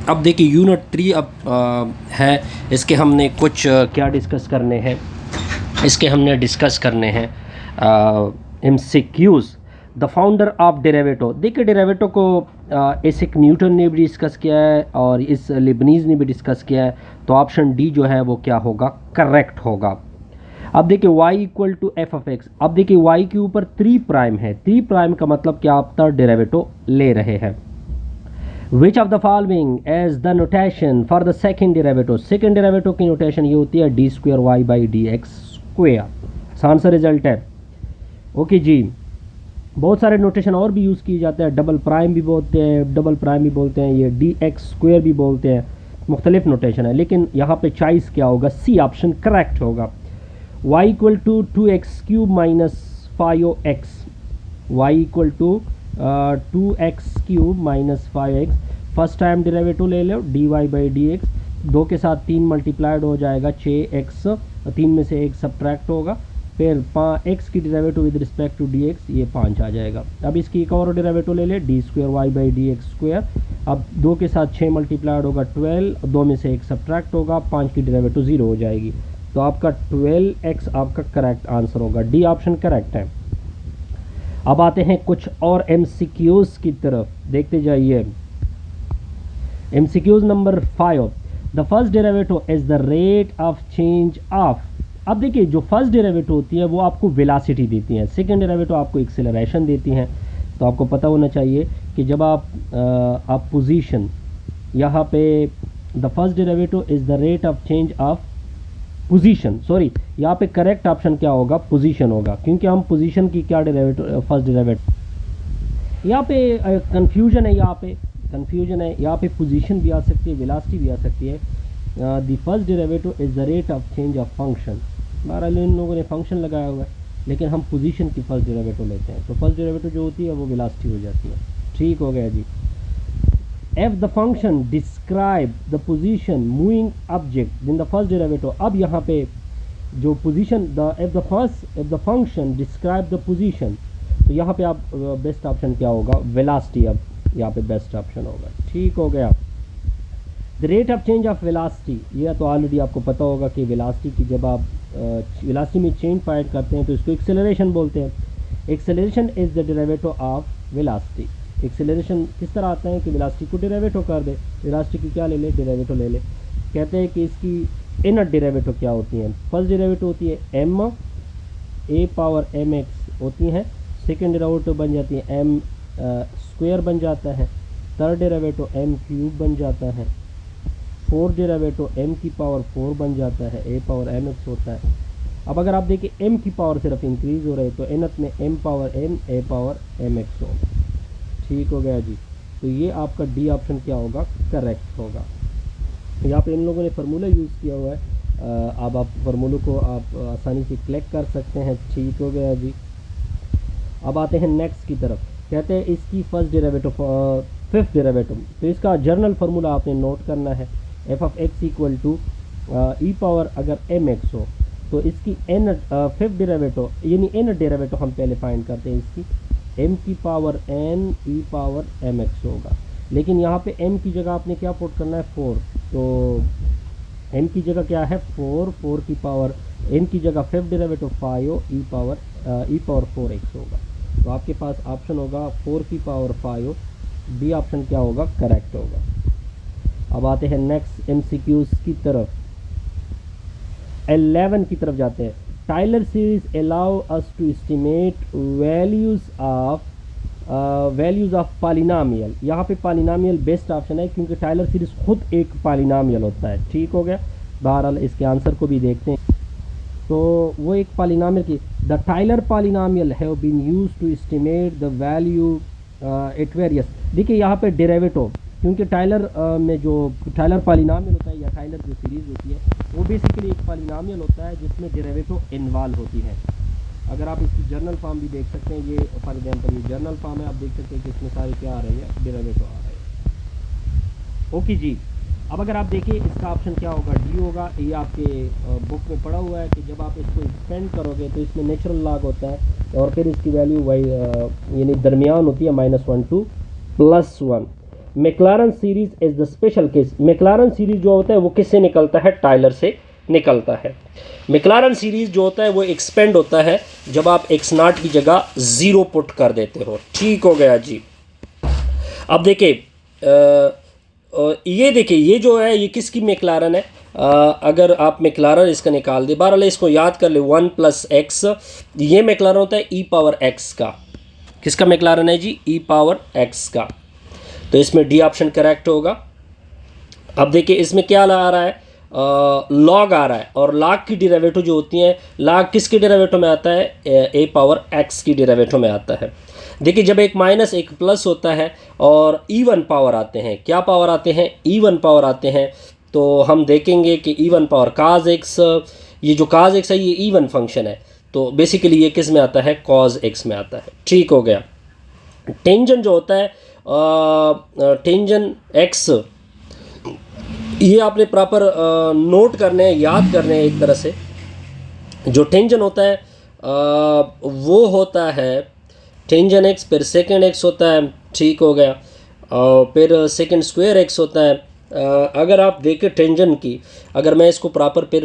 अब देखिए यूनिट 3 अब है, इसके हमने कुछ क्या डिस्कस करने हैं, इसके हमने डिस्कस करने हैं MCQs. The founder of derivative, देखिए डेरिवेटिव को एसिक न्यूटन ने भी डिस्कस किया है और इस लिबनीज़ ने भी डिस्कस किया है, तो ऑप्शन डी जो है वो क्या होगा, करेक्ट होगा। अब देखिए y equal to f of x, अब देखिए y के ऊपर 3 प्राइम है, 3 प्राइम का मतलब क्या, आप थर्ड डेरिवेटिव ले रहे हैं। Which of the following as the notation for the second derivative, second derivative की नोटेशन ये होती है d square y by d x square. Answer result है ओके जी। बहुत सारे नोटेशन और भी यूज़ किए जाते हैं, डबल प्राइम भी बोलते हैं, डबल प्राइम भी बोलते हैं, ये डी एक्स स्क्वेयर भी बोलते हैं, मुख्तलिफ नोटेशन है, लेकिन यहाँ पे चॉइस क्या होगा, सी ऑप्शन करेक्ट होगा। y equal to 2x³ minus 5x, y equal to 2x³ minus 5x, first time derivative ले लो dy बाई डी एक्स, 2 के साथ 3 मल्टीप्लाइड हो जाएगा 6x, 3 में से 1 सब्ट्रैक्ट होगा, फिर x की derivative with respect to dx, ये 5 आ जाएगा। अब इसकी एक और डेरिवेटिव ले ले, d square y by d x square, अब 2 के साथ 6 मल्टीप्लाइड होगा 12, 2 में से 1 सब्ट्रैक्ट होगा, 5 की डेरिवेटिव 0 हो जाएगी, तो आपका 12x आपका करेक्ट आंसर होगा, डी ऑप्शन करेक्ट है। अब आते हैं कुछ और एमसीक्यूज की तरफ, देखते जाइए। MCQs number 5, the first derivative is the rate of change of. अब देखिए जो फर्स्ट डेरिवेटिव होती है वो आपको वेलोसिटी देती है, सेकंड डेरिवेटिव आपको एक्सेलरेशन देती हैं, तो आपको पता होना चाहिए कि जब आप पोजीशन, यहाँ पे the first derivative is the rate of change of position, sorry यहाँ पे करेक्ट ऑप्शन क्या होगा, पोजीशन होगा, क्योंकि हम पोजीशन की क्या डेरिवेटिव, फर्स्ट डेरिवेटिव, यहाँ पे कंफ्यूजन है, यहाँ पे पोजीशन भी आ सकती है, वेलोसिटी भी आ सकती है। The first derivative is the rate of change of function, बहरहाल इन लोगों ने फंक्शन लगाया हुआ है, लेकिन हम पोजीशन की फर्स्ट डेरिवेटिव लेते हैं, तो फर्स्ट डेरिवेटिव जो होती है वो वेलोसिटी हो जाती है, ठीक हो गया जी। If the function describe the position moving object in the first derivative, अब यहाँ पे जो position if the function describe the position, तो यहाँ पे आप बेस्ट ऑप्शन क्या होगा, वेलोसिटी, अब यहाँ पे बेस्ट ऑप्शन होगा, ठीक हो गया। The rate of change of velocity, ये तो ऑलरेडी आपको पता होगा कि वेलोसिटी की जब आप वेलोसिटी में चेंज फाइंड करते हैं तो इसको एक्सेलरेशन बोलते हैं। Acceleration is the derivative of velocity, acceleration किस तरह आता है कि वेलोसिटी को डेरिवेटिव कर दे, वेलोसिटी की क्या ले ले, डेरिवेटिव ले ले। कहते हैं कि इसकी इनर डेरिवेटिव क्या होती हैं, फर्स्ट डेरिवेटिव होती है m a पावर mx होती हैं, सेकंड डेरिवेटिव बन जाती है m स्क्वायर बन जाता है, थर्ड डेरिवेटिव m क्यूब बन जाता है, फोर्थ डेरिवेटिव m की पावर 4 बन जाता है, a पावर mx होता है। अब अगर आप देखिए m की पावर सिर्फ इंक्रीज हो रही है, तो इनत में m power m a power mx होगा, ठीक हो गया जी। तो ये आपका डी ऑप्शन क्या होगा, करेक्ट होगा। यहाँ पे इन लोगों ने फार्मूला यूज़ किया हुआ है, अब आप फार्मूलों को आप आसानी से कलेक्ट कर सकते हैं, ठीक हो गया जी। अब आते हैं नेक्स्ट की तरफ, कहते हैं इसकी फर्स्ट डेरिवेटिव, फिफ्थ डेरिवेटिव, तो इसका जर्नल फार्मूला आपने नोट करना है, f of x equal to e power अगर एम एक्स हो, तो इसकी एन फिफ्थ डेरिवेटिव यानी एन डेरिवेटिव हम पहले फाइंड करते हैं, इसकी m की power n e power mx होगा, लेकिन यहाँ पे m की जगह आपने क्या पुट करना है, 4, तो m की जगह क्या है 4, 4 की पावर n की जगह fifth derivative 5 e power 4x होगा, तो आपके पास ऑप्शन होगा 4 की पावर 5, बी ऑप्शन क्या होगा, करेक्ट होगा। अब आते हैं नेक्स्ट एमसीक्यूज की तरफ, 11 की तरफ जाते हैं। Taylor series allow us to estimate values of polynomial, यहाँ पे polynomial बेस्ट ऑप्शन है क्योंकि टाइलर सीरीज खुद एक polynomial होता है, ठीक हो गया। बहरहाल इसके आंसर को भी देखते हैं, तो वो एक polynomial की the Taylor polynomial have been used to estimate the value at various, देखिए यहाँ पे डेरिवेटिव, क्योंकि टाइलर में जो टाइलर पॉलिनॉमियल होता है या टाइलर जो सीरीज़ होती है वो बेसिकली एक पॉलिनॉमियल होता है जिसमें डेरिवेटिव इन्वॉल्व होती है। अगर आप इसकी जर्नल फॉर्म भी देख सकते हैं, ये फॉर एग्जांपल ये जर्नल फॉर्म है, आप देख सकते हैं कि इसमें सारी क्या आ रही है, डेरिवेटिव आ रही है, ओके जी। अब अगर आप देखिए इसका ऑप्शन क्या होगा, डी होगा, ये आपके बुक में पढ़ा हुआ है कि जब आप इसको एक्सपेंड करोगे तो इसमें नेचुरल लॉग होता है और फिर इसकी वैल्यू वही यानी दरमियान होती है -1 to +1, McLaren series is the special case. McLaren series जो होता है वो किससे निकलता है? टायलर से निकलता है। मैक्लारन सीरीज जो होता है वो एक्सपेंड होता है जब आप x0 की जगह 0 पुट कर देते हो। ठीक हो गया जी। अब देखिए ये देखिए ये जो है ये किसकी मैक्लारन है? अगर आप मैक्लारन इसका निकाल दे, बहरहाल इसको याद कर ले, 1 + x, ये मैक्लारन होता है e⁻x का। किसका मैक्लारन है जी? e⁻x का। तो इसमें डी ऑप्शन करेक्ट होगा। अब देखिए इसमें क्या आ रहा है? लॉग आ रहा है, और लॉग की डेरिवेटिव जो होती है, लॉग किसके डेरिवेटिव में आता है? a⁻x की डेरिवेटिव में आता है। देखिए जब एक माइनस एक प्लस होता है और इवन पावर आते हैं, क्या पावर आते हैं? इवन पावर आते हैं। तो हम देखेंगे कि इवन पावर cos x, ये जो cos x है ये इवन फंक्शन है, तो बेसिकली ये किस में आता है? cos x में आता है। ठीक हो गया। टेंजेंट जो होता है टेंजेंट x, ये आपने प्रॉपर नोट करने हैं, याद करने हैं। एक तरह से जो टेंजेंट होता है वो होता है टेंजेंट x, फिर सेकेंड x होता है। ठीक हो गया। फिर सेकेंड स्क्वायर x होता है। अगर आप देखें टेंजेंट की, अगर मैं इसको प्रॉपर फिर